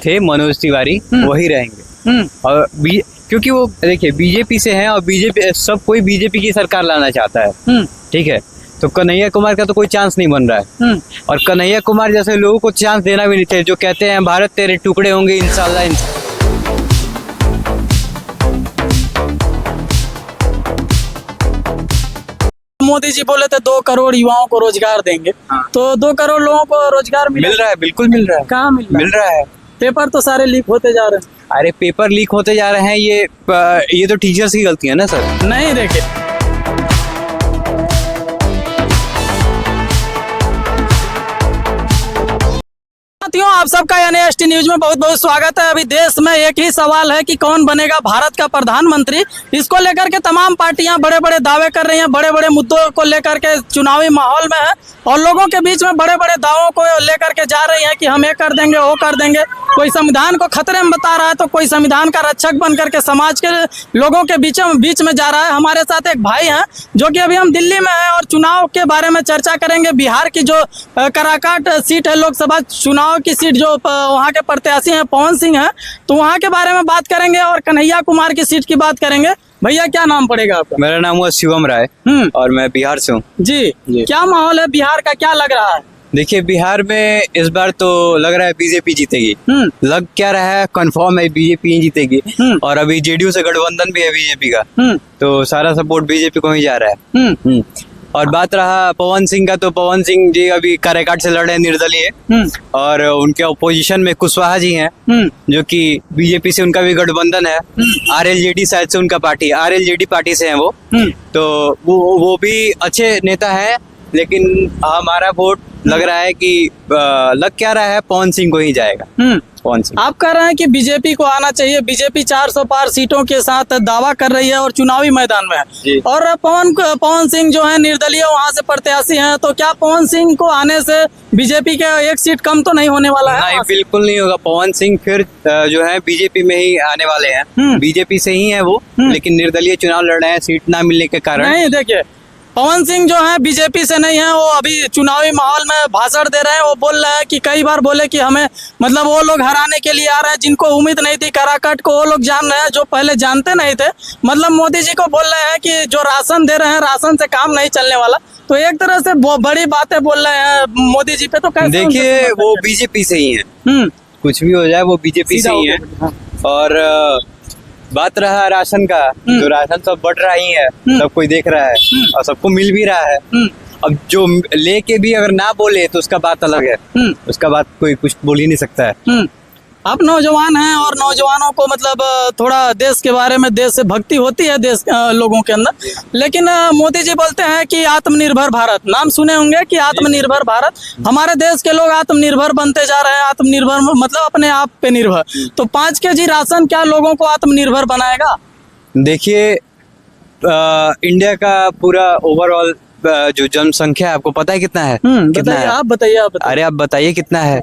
थे मनोज तिवारी वही रहेंगे। और क्योंकि वो देखिए बीजेपी से हैं और बीजेपी सब कोई बीजेपी की सरकार लाना चाहता है, ठीक है। तो कन्हैया कुमार का तो कोई चांस नहीं बन रहा है। और कन्हैया कुमार जैसे लोगों को चांस देना भी नहीं चाहिए, जो कहते हैं भारत तेरे टुकड़े होंगे इंशाल्लाह। मोदी जी बोले थे 2 करोड़ युवाओं को रोजगार देंगे। तो 2 करोड़ लोगों को रोजगार मिल रहा है, बिल्कुल मिल रहा है। कहाँ मिल रहा है? पेपर तो सारे लीक होते जा रहे हैं। अरे पेपर लीक होते जा रहे हैं, ये तो टीचर्स की गलती है ना सर। नहीं देखिए, आप सबका NAST न्यूज में बहुत बहुत स्वागत है। अभी देश में एक ही सवाल है कि कौन बनेगा भारत का प्रधानमंत्री। इसको लेकर के तमाम पार्टियां बड़े बड़े दावे कर रही हैं, बड़े बड़े मुद्दों को लेकर के चुनावी माहौल में है और लोगों के बीच में बड़े बड़े दावों को लेकर के जा रही हैं कि हम ये कर देंगे वो कर देंगे। कोई संविधान को खतरे में बता रहा है तो कोई संविधान का रक्षक बन करके समाज के लोगों के बीच में जा रहा है। हमारे साथ एक भाई हैं जो कि अभी हम दिल्ली में हैं और चुनाव के बारे में चर्चा करेंगे। बिहार की जो काराकाट सीट है, लोकसभा चुनाव की सीट, जो वहाँ के प्रत्याशी हैं पवन सिंह हैं, तो वहाँ के बारे में बात करेंगे और कन्हैया कुमार की सीट की बात करेंगे। भैया क्या नाम पड़ेगा आपका? मेरा नाम हुआ शिवम राय और मैं बिहार से हूँ। जी, क्या माहौल है बिहार का, क्या लग रहा है? देखिए बिहार में इस बार तो लग रहा है बीजेपी जीतेगी। लग क्या रहा है, कंफर्म है बीजेपी ही जीतेगी। और अभी जेडीयू से गठबंधन भी है बीजेपी का, तो सारा सपोर्ट बीजेपी को ही जा रहा है। और बात रहा पवन सिंह का, तो पवन सिंह जी अभी काराकाट से लड़ रहे हैं निर्दलीय, और उनके अपोजिशन में कुशवाहा जी हैं जो कि बीजेपी से उनका भी गठबंधन है। RLJD शायद से उनका पार्टी, RLJD पार्टी से हैं वो। तो वो भी अच्छे नेता है, लेकिन हमारा वोट लग रहा है कि लग क्या रहा है पवन सिंह को ही जाएगा। पवन सिंह। आप कह रहे हैं कि बीजेपी को आना चाहिए। बीजेपी 400 पार सीटों के साथ दावा कर रही है और चुनावी मैदान में है, और पवन सिंह जो है निर्दलीय वहां से प्रत्याशी हैं। तो क्या पवन सिंह को आने से बीजेपी के 1 सीट कम तो नहीं होने वाला है? नहीं, बिल्कुल नहीं होगा। पवन सिंह फिर जो है बीजेपी में ही आने वाले हैं, बीजेपी से ही है वो, लेकिन निर्दलीय चुनाव लड़ रहे हैं सीट ना मिलने के कारण। नहीं देखिए, पवन सिंह जो है बीजेपी से नहीं है, वो अभी चुनावी माहौल में भाषण दे रहे हैं। वो बोल रहे हैं कि कई बार बोले कि हमें मतलब वो लोग हराने के लिए आ रहे हैं जिनको उम्मीद नहीं थी काराकाट को, वो लोग जान रहे हैं जो पहले जानते नहीं थे। मतलब मोदी जी को बोल रहे हैं कि जो राशन दे रहे हैं, राशन से काम नहीं चलने वाला। तो एक तरह से बड़ी बातें बोल रहे हैं मोदी जी पे। तो कैसे? देखिए वो बीजेपी से ही है, कुछ भी हो जाए वो बीजेपी से ही है। और बात रहा राशन का, जो राशन सब बढ़ रहा ही है, सब कोई देख रहा है और सबको मिल भी रहा है। अब जो लेके भी अगर ना बोले तो उसका बात अलग है, उसका बात कोई कुछ बोल ही नहीं सकता है। आप नौजवान हैं और नौजवानों को मतलब थोड़ा देश के बारे में, देश से भक्ति होती है देश लोगों के अंदर, लेकिन मोदी जी बोलते हैं कि आत्मनिर्भर भारत, नाम सुने होंगे कि आत्मनिर्भर भारत। हमारे देश के लोग आत्मनिर्भर बनते जा रहे हैं। आत्मनिर्भर मतलब अपने आप पे निर्भर। तो 5 kg राशन क्या लोगों को आत्मनिर्भर बनाएगा? देखिए इंडिया का पूरा ओवरऑल जो जनसंख्या है, आपको पता है कितना है? कितना है? आप बताइए। अरे आप बताइए कितना है?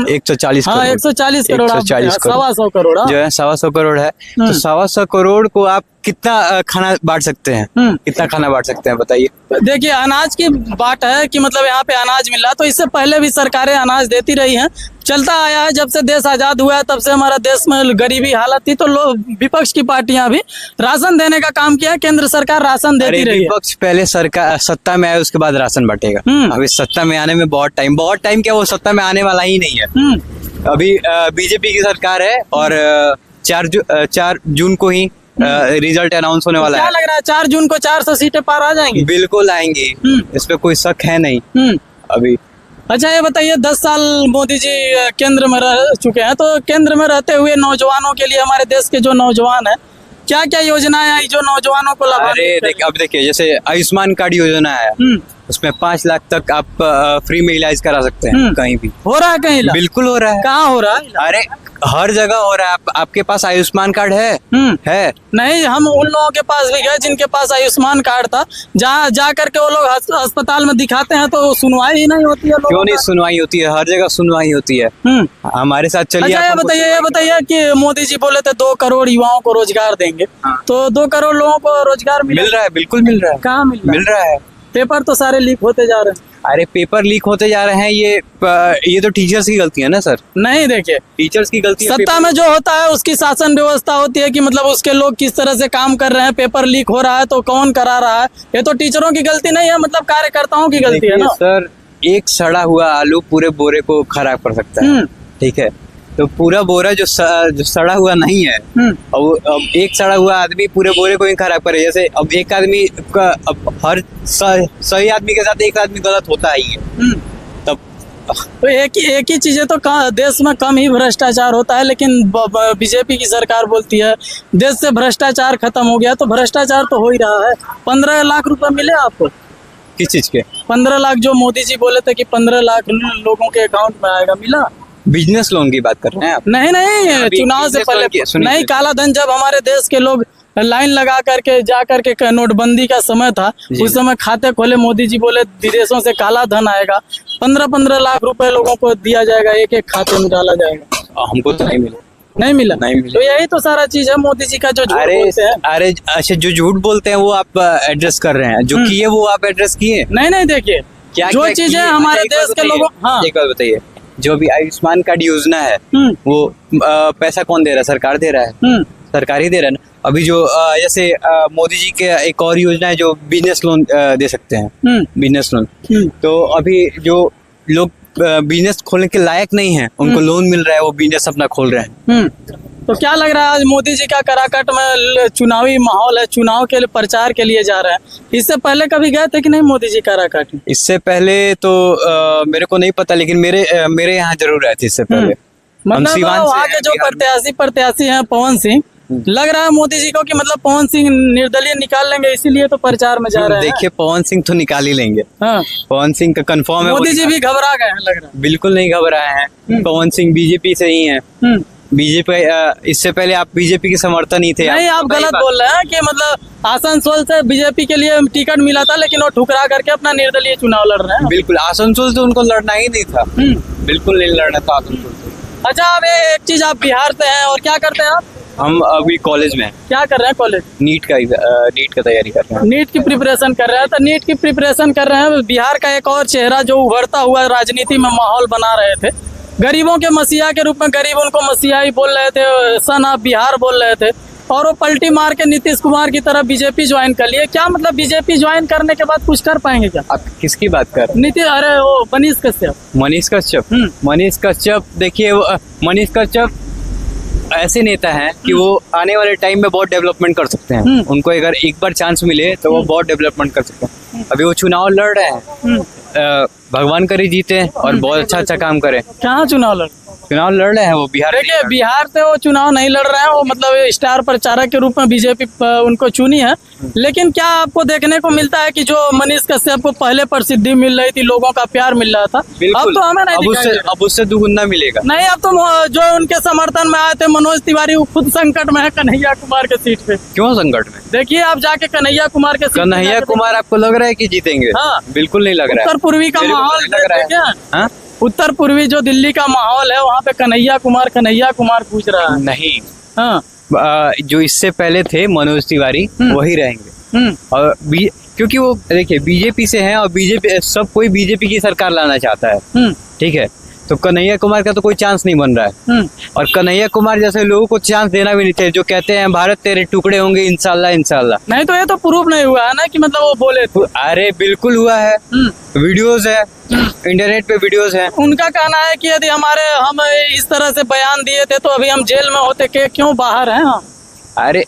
140 करोड़। 140 करोड़, 125 करोड़ जो है 125 करोड़ है। तो 125 करोड़ को आप कितना खाना बांट सकते हैं? कितना खाना बांट सकते हैं बताइए? देखिए अनाज की बात है कि मतलब यहाँ पे अनाज मिल रहा, तो इससे पहले भी सरकारें अनाज देती रही हैं, चलता आया है। जब से देश आजाद हुआ है तब से हमारा देश में गरीबी हालत थी, तो विपक्ष की पार्टियां भी राशन देने का काम किया। केंद्र सरकार राशन देती रही है। विपक्ष पहले सरकार सत्ता में आए उसके बाद राशन बांटेगा। अभी सत्ता में आने में बहुत टाइम क्या, वो सत्ता में आने वाला ही नहीं है। अभी बीजेपी की सरकार है और 4 जून को ही रिजल्ट अनाउंस होने वाला है। क्या लग रहा है 4 जून को 400 सीटें पार आ जाएंगी? बिल्कुल आएंगी, इसमें कोई शक है नहीं अभी। अच्छा ये बताइए, 10 साल मोदी जी केंद्र में रह चुके हैं, तो केंद्र में रहते हुए नौजवानों के लिए, हमारे देश के जो नौजवान है, क्या क्या योजनाएं आई जो नौजवानों को लाभ? अरे अब देखिए, जैसे आयुष्मान कार्ड योजना है, उसमें 5 लाख तक आप फ्री में इलाज करा सकते हैं। कहीं भी हो रहा है? कहीं बिल्कुल हो रहा है। कहाँ हो रहा है? अरे हर जगह हो रहा है। आपके पास आयुष्मान कार्ड है? है नहीं, हम उन लोगों के पास भी गए जिनके पास आयुष्मान कार्ड था, जहाँ जा करके वो लोग अस्पताल में दिखाते हैं तो सुनवाई ही नहीं होती है। क्यों नहीं सुनवाई होती है? हर जगह सुनवाई होती है। हमारे साथ चलिए। अच्छा ये बताइए कि मोदी जी बोले थे 2 करोड़ युवाओं को रोजगार देंगे, तो 2 करोड़ लोगों को रोजगार मिल रहा है? बिल्कुल मिल रहा है। कहाँ मिल रहा है? पेपर तो सारे लीक होते जा रहे हैं। अरे पेपर लीक होते जा रहे हैं, ये तो टीचर्स की गलती है ना सर। नहीं देखिए, टीचर्स की गलती है। सत्ता में जो होता है उसकी शासन व्यवस्था होती है कि मतलब उसके लोग किस तरह से काम कर रहे हैं। पेपर लीक हो रहा है तो कौन करा रहा है, ये तो टीचरों की गलती नहीं है, मतलब कार्यकर्ताओं की गलती है ना सर। एक सड़ा हुआ आलू पूरे बोरे को खराब कर सकता है, ठीक है। तो पूरा बोरा जो सड़ा हुआ नहीं है, अब एक सड़ा हुआ आदमी पूरे बोरे को ही खराब करे। जैसे अब एक आदमी का, अब हर सही आदमी के साथ एक आदमी गलत होता ही है। तब तो एक ही चीजें तो देश में कम ही भ्रष्टाचार होता है, लेकिन बीजेपी की सरकार बोलती है देश से भ्रष्टाचार खत्म हो गया। तो भ्रष्टाचार तो हो ही रहा है। 15 लाख रुपए मिले आपको? किस चीज के? 15 लाख जो मोदी जी बोले थे कि 15 लाख लोगों के अकाउंट में आएगा, मिला? बिजनेस लोन की बात कर रहे हैं आप? नहीं, चुनाव से पहले नहीं। काला धन जब हमारे देश के लोग लाइन लगा करके जा करके, नोटबंदी का समय था, उस समय खाते खोले, मोदी जी बोले विदेशों से काला धन आएगा, 15-15 लाख रुपए लोगों को दिया जाएगा, एक एक खाते में डाला जाएगा। हमको तो नहीं मिला। नहीं मिला। तो यही तो सारा चीज है मोदी जी का जो झूठ बोलते हैं। अरे अच्छा, जो झूठ बोलते हैं वो आप एड्रेस कर रहे हैं, जो किए वो आप एड्रेस किए? नहीं देखिए, जो चीजें हमारे देश के लोगों। हाँ, एक बात बताइए, जो भी आयुष्मान कार्ड योजना है वो पैसा कौन दे रहा है? सरकार दे रहा है, सरकार ही दे रहा है ना। अभी जो जैसे मोदी जी के एक और योजना है जो बिजनेस लोन दे सकते हैं, बिजनेस लोन। तो अभी जो लोग बिजनेस खोलने के लायक नहीं है, उनको लोन मिल रहा है, वो बिजनेस अपना खोल रहे हैं। तो क्या लग रहा है आज मोदी जी का कराकट में चुनावी माहौल है, चुनाव के लिए प्रचार के लिए जा रहे हैं? इससे पहले कभी गए थे कि नहीं मोदी जी कराकट में? इससे पहले तो मेरे को नहीं पता, लेकिन मेरे यहाँ जरूर आए थे इससे पहले। मतलब वहाँ के जो प्रत्याशी हैं पवन सिंह, लग रहा है मोदी जी को कि मतलब पवन सिंह निर्दलीय निकाल लेंगे, इसीलिए तो प्रचार में जा रहे हैं। देखिए, पवन सिंह तो निकाल ही लेंगे। हाँ। पवन सिंह का कंफर्म है। मोदी जी भी घबरा गए हैं लग रहा है। बिल्कुल नहीं घबराए हैं, पवन सिंह बीजेपी से ही है। बीजेपी, इससे पहले आप बीजेपी के समर्थन ही थे। नहीं, आप गलत बोल रहे हैं कि मतलब आसनसोल से बीजेपी के लिए टिकट मिला था, लेकिन वो ठुकरा करके अपना निर्दलीय चुनाव लड़ रहे हैं। बिल्कुल, आसनसोल से उनको लड़ना ही नहीं था। बिल्कुल नहीं लड़ना था आसनसोल से। अच्छा, अब एक चीज, आप बिहार से हैं और क्या करते हैं आप? हम अभी कॉलेज में। क्या कर रहे हैं कॉलेज? नीट का तैयारी कर रहे हैं। नीट की प्रिपरेशन कर रहे हैं। तो नीट की प्रिपरेशन कर रहे हैं। बिहार का एक और चेहरा जो उभरता हुआ राजनीति में माहौल बना रहे थे, गरीबों के मसीहा के रूप में, गरीब उनको मसीहा ही बोल रहे थे, सन ऑफ बिहार बोल रहे थे, और वो पलटी मार के नीतीश कुमार की तरफ बीजेपी ज्वाइन कर लिए। क्या मतलब बीजेपी ज्वाइन करने के बाद कुछ कर पाएंगे क्या? आप किसकी बात कर? नीतीश, अरे वो मनीष कश्यप। मनीष कश्यप, देखिए मनीष कश्यप ऐसे नेता हैं कि वो आने वाले टाइम में बहुत डेवलपमेंट कर सकते हैं। उनको अगर एक बार चांस मिले तो वो बहुत डेवलपमेंट कर सकते हैं। अभी वो चुनाव लड़ रहे हैं, भगवान करे जीते और बहुत अच्छा काम करें। कहाँ चुनाव लड़ रहे हैं वो? बिहार। देखिए, बिहार से वो चुनाव नहीं लड़ रहे हैं, वो मतलब स्टार प्रचारक के रूप में बीजेपी उनको चुनी है। लेकिन क्या आपको देखने को मिलता है कि जो मनीष कश्यप को पहले प्रसिद्धि मिल रही थी, लोगों का प्यार मिल रहा था, अब तो हमें नहीं, अब उससे दुगुना मिलेगा। नहीं, अब तो जो उनके समर्थन में आए थे मनोज तिवारी, वो खुद संकट में है कन्हैया कुमार के सीट पे। क्यों संकट में? देखिए, आप जाके कन्हैया कुमार के कन्हैया कुमार आपको लग रहा है कि जीतेंगे? हाँ, बिल्कुल नहीं लग रहा है। उत्तर पूर्वी का माहौल लग रहा है। उत्तर पूर्वी जो दिल्ली का माहौल है, वहाँ पे कन्हैया कुमार पूछ रहा है। नहीं, जो इससे पहले थे मनोज तिवारी, वही रहेंगे। और क्योंकि वो देखिए बीजेपी से हैं, और बीजेपी सब कोई बीजेपी की सरकार लाना चाहता है, ठीक है। तो कन्हैया कुमार का तो कोई चांस नहीं बन रहा है। और कन्हैया कुमार जैसे लोगों को चांस देना भी नहीं चाहिए, जो कहते हैं भारत तेरे टुकड़े होंगे इंशाल्लाह इंशाल्लाह। नहीं, तो ये तो प्रूफ नहीं हुआ है ना कि मतलब वो बोले थे। अरे बिल्कुल हुआ है, वीडियोस है, इंटरनेट पे वीडियोस है। उनका कहना है कि यदि हम इस तरह से बयान दिए थे तो अभी हम जेल में होते, क्यों बाहर हैं हम? अरे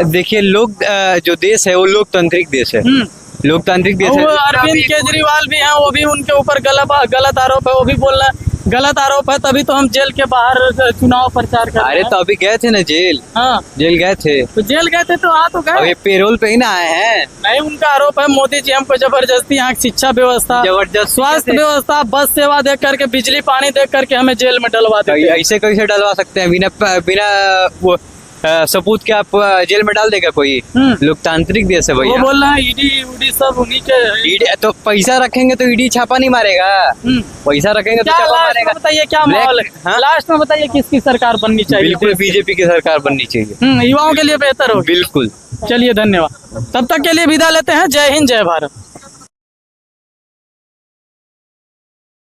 देखिए, लोग जो देश है वो लोकतांत्रिक देश है, लोकतांत्रिक देश है। अरविंद केजरीवाल भी हैं, वो भी उनके ऊपर गलत आरोप है, वो भी बोल रहे हैं गलत आरोप है, तभी तो हम जेल के बाहर चुनाव प्रचार कर रहे हैं। अरे तो अभी गए थे ना जेल? हाँ, जेल गए थे। तो जेल गए थे तो तो गए। अभी पेरोल पे ही ना आए हैं। नहीं, उनका आरोप है मोदी जी हमको जबरदस्ती यहाँ शिक्षा व्यवस्था, जबरदस्त स्वास्थ्य व्यवस्था, बस सेवा देख करके, बिजली पानी देख करके हमें जेल में डलवा देते। ऐसे कैसे डलवा सकते हैं? बिना वो सबूत के आप जेल में डाल देगा कोई? लोकतांत्रिक देश है भैया। वो बोल रहा है ईडी उडी सब उन्हीं के। तो पैसा रखेंगे तो ईडी छापा नहीं मारेगा, पैसा रखेंगे तो छापा मारेगा। बताइए क्या माहौल है लास्ट में? बताइए किसकी सरकार बननी चाहिए? बिल्कुल बीजेपी की सरकार बननी चाहिए, युवाओं के लिए बेहतर हो। बिल्कुल। चलिए, धन्यवाद। तब तक के लिए विदा लेते हैं। जय हिंद, जय भारत।